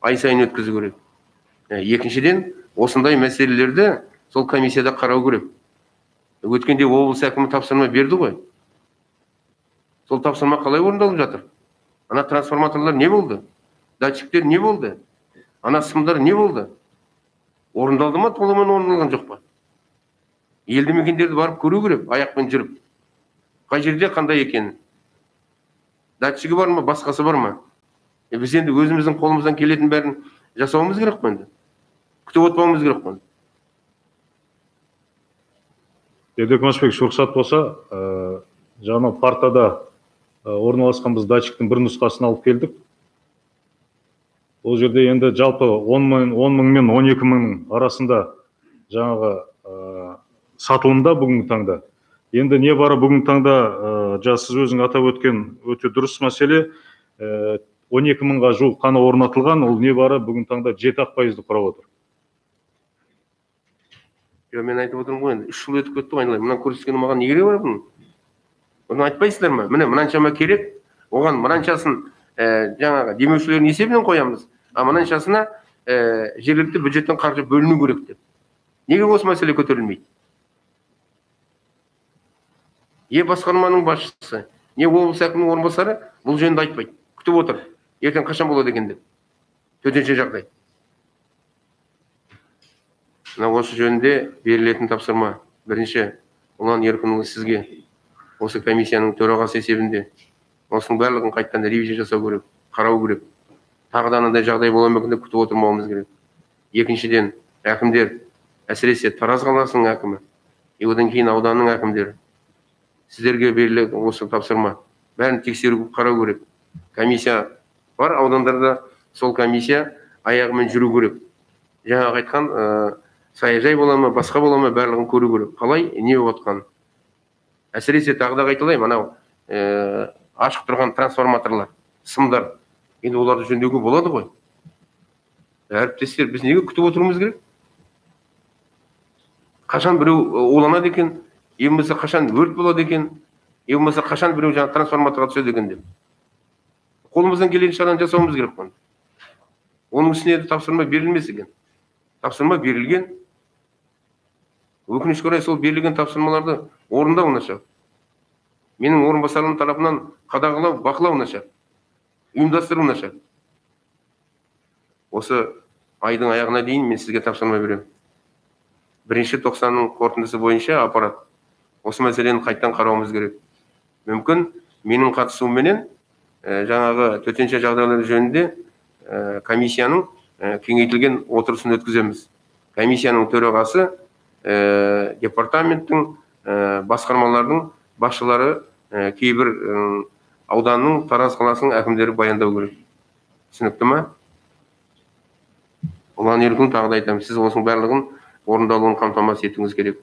[SPEAKER 1] ай сайын өткізу керек. Екіншіден, осындай мәселелерді сол комиссияда қарау керек. Өткенде облыс әкімі тапсырма берді ғой. Сол тапсырма қалай орындалып жатыр? Ана трансформаторлар не болды? Датчиктер не болды? Ана сымдар не болды? Орындалды ма, толығымен орындалған жоқ па? Елді мекендерді барып көру керек, аяқпен жүріп. Қай жерде қандай екенін? Датчигі бар ма, басқасы бар ма? Біз енді өзіміздің қолымыздан келетін бәрін жасауымыз керек қой енді. Күтіп отпауымыз керек қой.
[SPEAKER 9] Ердек Машбек, рұқсат болса, жаңа партада орналасқан біз датчиктің бір нұсқасын алып келдік. Ол жерде енді жалпы 10 мың мен 12 мыңның арасында жаңағы сатылымда бүгінгі таңда. Енді не бары бүгінгі таңда сіз өзің атап өткен өте дұрыс мәселе, 12 мыңға жуық қана орнатылған, ол не бары бүгінгі таңда 7% құрап отыр.
[SPEAKER 1] Мен айтып отырмын ғой, 3 жыл өтіп кетті ғой, айналайын. Мына көрсеткені маған не керек бар бұның? Оны айтпайсыздар ма? Міне мынаншама керек, оған мынаншасын жаңағы демеушілердің есебінен қоямыз, а мынаншасына жергілікті бюджеттен қаржы бөліну керек деп. Неге осы мәселе көтерілмейді? Басқарманың басшысы, не облыс әкімінің орынбасары бұл жөнінде айтпайды. Күтіп отыр. Ертең қашан болады екен деп. Төтенше жағдай. Осы жөнінде берілетін тапсырма. Бірінші, Ұлан Еркінұлы сізге осы комиссияның төрағасы есебінде осының барлығын қайттан ревизия жасау керек, қарау керек. Тағы да анандай жағдай бола ма екен деп күтіп отырмауымыз керек. Екіншіден, әкімдер, әсіресе Тараз қаласының әкімі, одан кейін ауданның әкімдері, сіздерге берілетін осы тапсырма. Бәрін тексеру қарау керек. Комиссия бар аудандарда, сол комиссия аяғымен жүру керек. Жаңа айтқан саяжай бола ма, басқа бола ма, барлығын көру керек. Қалай, не отқан? Әсіресе тағы да айтылайын, анау ашық тұрған трансформаторлар, сымдар. Енді оларды жөндеуге болады ғой. Әріптестер, біз неге күтіп отыруымыз керек? Қашан біреу уланады екен, болмаса қашан өрт болады екен, болмаса қашан біреу жаңа трансформаторға түседі екен деп. Қолымыздан келген шараны жасауымыз керек қой. Оның үстіне тапсырма берілмес екен. Тапсырма берілген. Өкінішке орай сол берілген тапсырмаларды орындау нашар. Менің орынбасарым тарапынан қадағалау, бақылау нашар. Ұйымдастыру нашар. Осы айдың аяғына дейін мен сізге тапсырма беремін. Бірінші 90-ның қорытындысы бойынша аппарат осы мәселені қайттан қарауымыз керек. Мүмкін менің қатысуымменен жаңағы төтенше жағдайлар жөнінде комиссияның кеңейтілген отырысын өткіземіз. Комиссияның төрағасы департаменттің басқармалардың басшылары кейбір ауданның Тараз қаласының әкімдері баяндау керек. Түсінікті ма? Ұлан Еркін тағы да айтамын, сіз осының барлығын орындалуын қамтамасыз етуіңіз керек.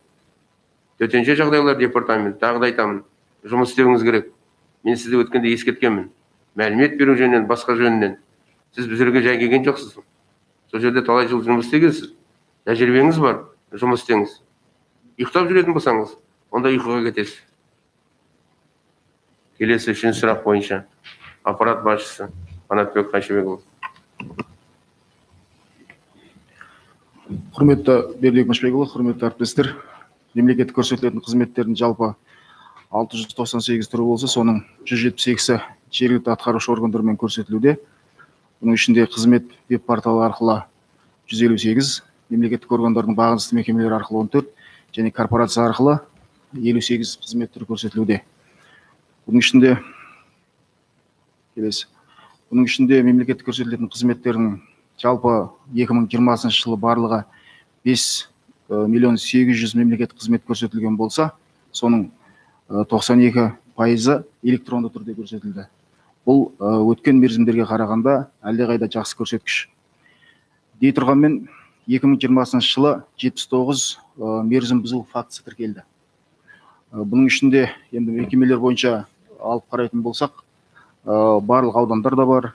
[SPEAKER 1] Төтенше жағдайлар департаменті тағы да айтамын, жұмыс істеуіңіз керек. Мен сізді өткенде ескерткенмін. Мәлімет беру жөнінен, басқа жөнінен. Сіз біздерге жай келген жоқсыз. Сол жерде талай жыл жұмыс істегенсіз. Тәжірибеңіз бар, жұмыс істеңіз. Ұйықтап жүретін болсаңыз, онда ұйқыға кетесіз. Келесі үшінші сұрақ бойынша аппарат басшысы Қанатбек Қайшыбекұлы.
[SPEAKER 10] Құрметті Бердібек Машбекұлы, құрметті әріптестер, мемлекеттік көрсетілетін қызметтердің жалпы 698 түрі болса, соның 172-сі жергілікті атқарушы органдармен көрсетілуде. Бұның ішінде қызмет веб-порталы арқылы 158, мемлекеттік органдардың бағынысты мекемелері арқылы 14 және корпорация арқылы 58 қызмет түрі көрсетілуде. Бұның ішінде мемлекеттік көрсетілетін қызметтердің жалпы 2020 жылы барлығы 5 миллион 800 мемлекеттік қызмет көрсетілген болса, соның 92% электронды түрде көрсетілді. Бұл өткен мерзімдерге қарағанда әлдеқайда жақсы көрсеткіш. Дей тұрғанмен 2020 жылы 79 мерзім бұзу фактісі тіркелді. Бұның ішінде енді мекемелер бойынша алып қарайтын болсақ, барлық аудандарда бар,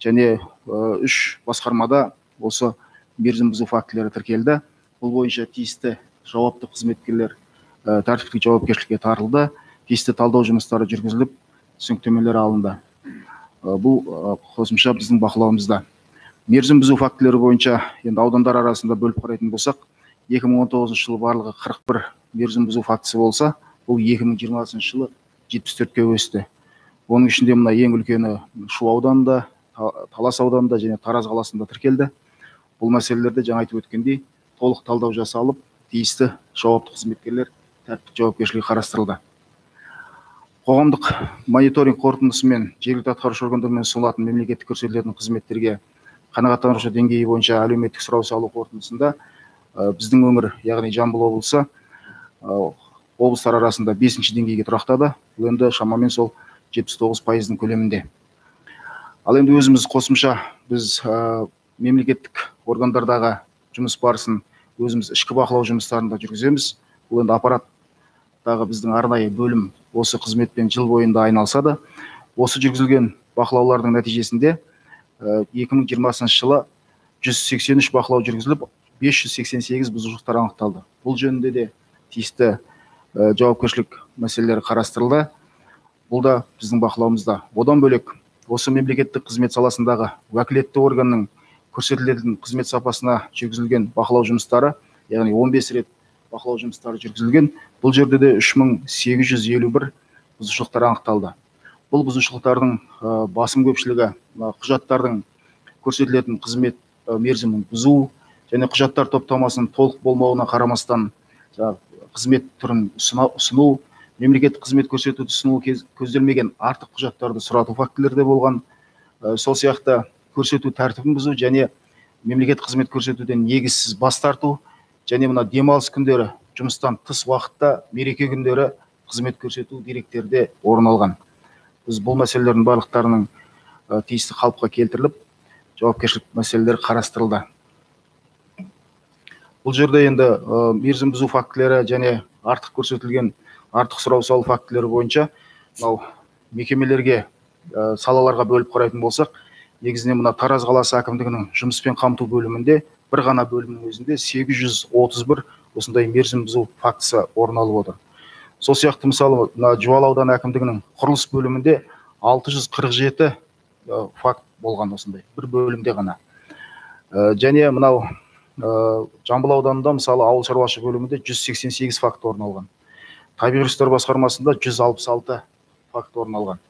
[SPEAKER 10] және 3 басқармада осы мерзім бұзу фактілері тіркелді. Бұл бойынша тиісті жауапты қызметкерлер тәртіптік жауапкершілікке тартылды, тиісті талдау жұмыстары жүргізіліп, түсініктемелер алынды. Бұл қосымша біздің бақылауымызда. Мерзім бұзу фактілері бойынша енді аудандар арасында бөліп қарайтын болсақ, 2019 жылы барлығы 41 мерзім бұзу фактісі болса, бұл 2020 жылы 74-ке өсті. Оның ішінде мына ең үлкені Шу ауданында, Талас ауданында және Тараз қаласында тіркелді. Бұл мәселелерді жаңа айтып өткендей толық талдау жасалып, тиісті жауапты қызметкерлер тәртіптік жауапкершілігі қарастырылды. Қоғамдық мониторинг қорытындысымен жергілікті атқарушы органдармен ұсынылатын мемлекеттік көрсетілетін қызметтерге қанағаттанушы деңгейі бойынша әлеуметтік сұрау салу қорытындысында біздің өңір, яғни Жамбыл облысы, облыстар арасында 5-ші деңгейге тұрақтады. Бұл енді шамамен сол 79%-ның көлемінде. Ал енді өзіміз қосымша біз мемлекеттік органдардағы жұмыс барысын өзіміз ішкі бақылау жұмыстарында жүргіземіз. Бұл енді аппараттағы біздің арнайы бөлім осы қызметпен жыл бойында айналысады. Осы жүргізілген бақылаулардың нәтижесінде 2020 жылы 183 бақылау жүргізіліп, 588 бұзушылықтар анықталды. Бұл жөнінде де тиісті жауапкершілік мәселелері қарастырылды. Бұл да біздің бақылауымызда. Одан бөлек, осы мемлекеттік қызмет саласындағы уәкілетті органның көрсетілетін қызмет сапасына жүргізілген бақылау жұмыстары, яғни 15 рет бақылау жұмыстары жүргізілген. Бұл жерде де 3851 бұзушылықтар анықталды. Бұл бұзушылықтардың басым көпшілігі құжаттардың көрсетілетін қызмет мерзімін бұзу және құжаттар топтамасының толық болмауына қарамастан қызмет түрін ұсыну, мемлекеттік қызмет көрсетуді ұсыну көзделмеген артық құжаттарды сұрату фактілері болған. Сол сияқты көрсету тәртібін бұзу және мемлекеттік қызмет көрсетуден негізсіз бас тарту және мына демалыс күндері, жұмыстан тыс уақытта, мереке күндері қызмет көрсету деректерде орын алған. Біз бұл мәселелердің барлықтарының тиісті қалыпқа келтіріліп, жауапкершілік мәселелері қарастырылды. Бұл жерде енді мерзім бұзу фактілері және артық көрсетілген артық сұрау салу фактілері бойынша мекемелерге, салаларға бөліп қарайтын болсақ, негізінен мына Тараз қаласы әкімдігінің жұмыспен қамту бөлімінде бір ғана бөлімнің өзінде 831 осындай мерзім бұзу фактісі орын алып отыр. Сол сияқты мысалы Жуалы ауданы әкімдігінің құрылыс бөлімінде 647 факт болған осындай, бір бөлімде ғана. Және мынау Жамбыл ауданында мысалы ауыл шаруашылығы бөлімінде 188 факт орын алған. Табиғи ресурстар басқармасында 166 факт орын алған.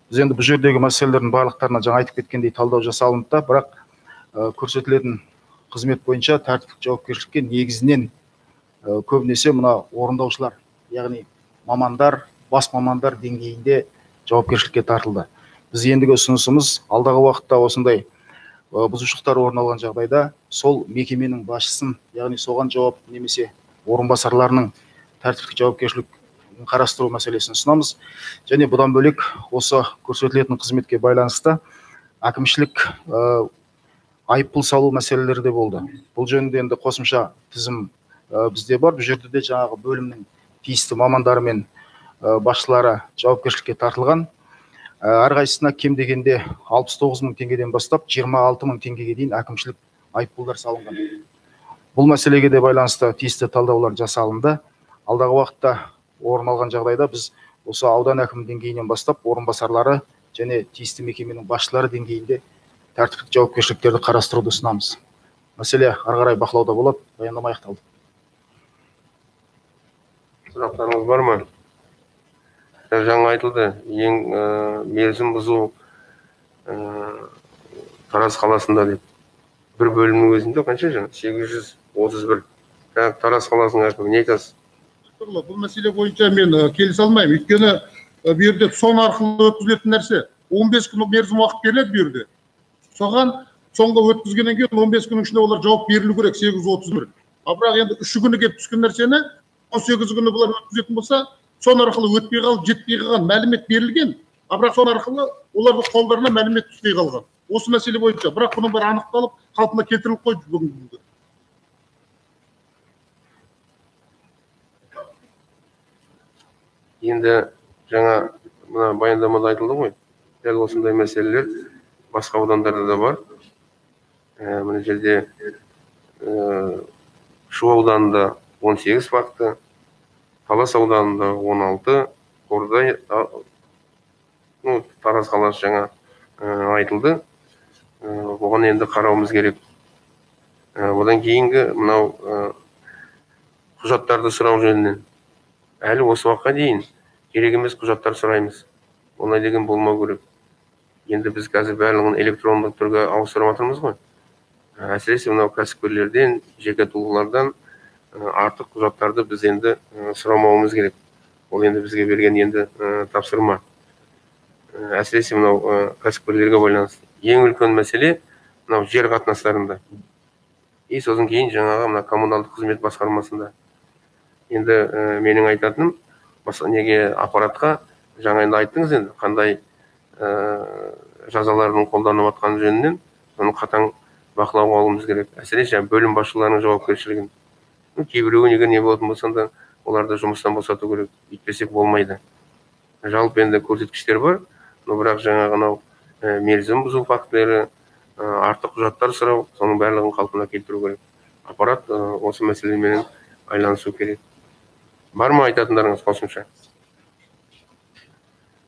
[SPEAKER 10] Біз енді бұл жердегі мәселелердің барлықтарына жаңа айтып кеткендей талдау жасалынды да, бірақ көрсетілетін қызмет бойынша тәртіптік жауапкершілікке негізінен көбінесе мына орындаушылар, яғни мамандар, бас мамандар деңгейінде жауапкершілікке тартылды. Біз ендігі ұсынысымыз алдағы уақытта осындай бұзушылықтар орын алған жағдайда сол мекеменің басшысын, яғни соған жауап немесе орынбасарларының тәртіптік жауапкершілік қарастыру мәселесін ұсынамыз. Және бұдан бөлек осы көрсетілетін қызметке байланысты әкімшілік айыппұл салу мәселелері де болды. Бұл жөнінде енді қосымша тізім бізде бар. Бұл жерде де жаңағы бөлімнің тиісті мамандары мен басшылары жауапкершілікке тартылған. Әрқайсысына кем дегенде 69 мың теңгеден бастап 26 мың теңгеге дейін әкімшілік айыппұлдар салынған. Бұл мәселеге де байланысты тиісті талдаулар жасалынды. Алдағы уақытта орын алған жағдайда біз осы аудан әкімі деңгейінен бастап орынбасарлары және тиісті мекеменің басшылары деңгейінде тәртіптік жауапкершіліктерді қарастыруды ұсынамыз. Мәселе ары қарай бақылауда болады. Баяндама аяқталды.
[SPEAKER 1] Сұрақтарыңыз бар ма? Жаңа айтылды, ең мерзім бұзу Тараз қаласында деп. Бір бөлімнің өзінде қанша жаңа? 831. Тараз қаласының әкімі не айтасыз?
[SPEAKER 7] Бұл мәселе бойынша мен келісе алмаймын. Өйткені бұл жерде сон арқылы өткізілетін нәрсе. 15 күн мерзім уақыт беріледі бұл жерде. Соған соңғы өткізгеннен кейін 15 күннің ішінде олар жауап берілу керек 831. бірақ енді 3 күні келіп түскен нәрсені 18 күні бұлар өткізетін болса, соның арқылы өтпей қалып, жетпей қалған мәлімет берілген, бірақ соның арқылы олардың қолдарына мәлімет түспей қалған. Осы мәселе бойынша, бірақ бұның бәрі анықталып, қалпына келтіріліп қойды бүгінгі күнге.
[SPEAKER 1] Енді жаңа мына баяндамада айтылды ғой, дәл осындай мәселелер басқа аудандарда да бар. Мына жерде Шу ауданында 18 факті, Талас ауданында 16, Қордай, Тараз қаласы жаңа айтылды. Оған енді қарауымыз керек. Одан кейінгі мынау құжаттарды сұрау жөнінен. Әлі осы уақытқа дейін керек емес құжаттар сұраймыз. Ондай деген болмау керек. Енді біз қазір барлығын электрондық түрге ауыстырып жатырмыз ғой. Әсіресе мынау кәсіпкерлерден, жеке тұлғалардан артық құжаттарды біз енді сұрамауымыз керек. Ол енді бізге берген енді тапсырма. Әсіресе мынау кәсіпкерлерге байланысты. Ең үлкен мәселе мынау жер қатынастарында. Сосын кейін жаңағы мына коммуналдық қызмет басқармасында. Енді менің айтатыным, неге аппаратқа жаңа енді айттыңыз енді, қандай жазалардың қолданып жатқан жөнінен, соны қатаң бақылауға алуымыз керек. Әсіресе бөлім басшыларының жауапкершілігін. Кейбіреуі неге не болатын болса да, оларды жұмыстан босату керек, өйтпесек болмайды. Жалпы енді көрсеткіштер бар, но бірақ жаңағы мерзім бұзу фактілері, артық құжаттар сұрау, соның барлығын қалпына келтіру керек. Аппарат осы мәселемен айланысу керек. Бар ма айтатындарыңыз қосымша?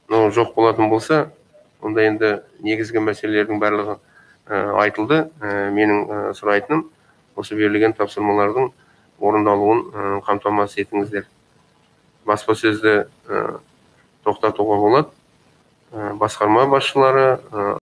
[SPEAKER 1] Жоқ болатын болса, онда енді негізгі мәселелердің барлығы айтылды. Менің сұрайтыным осы берілген тапсырмалардың орындалуын қамтамасыз етіңіздер. Баспасөзді тоқтатуға болады. Басқарма басшылары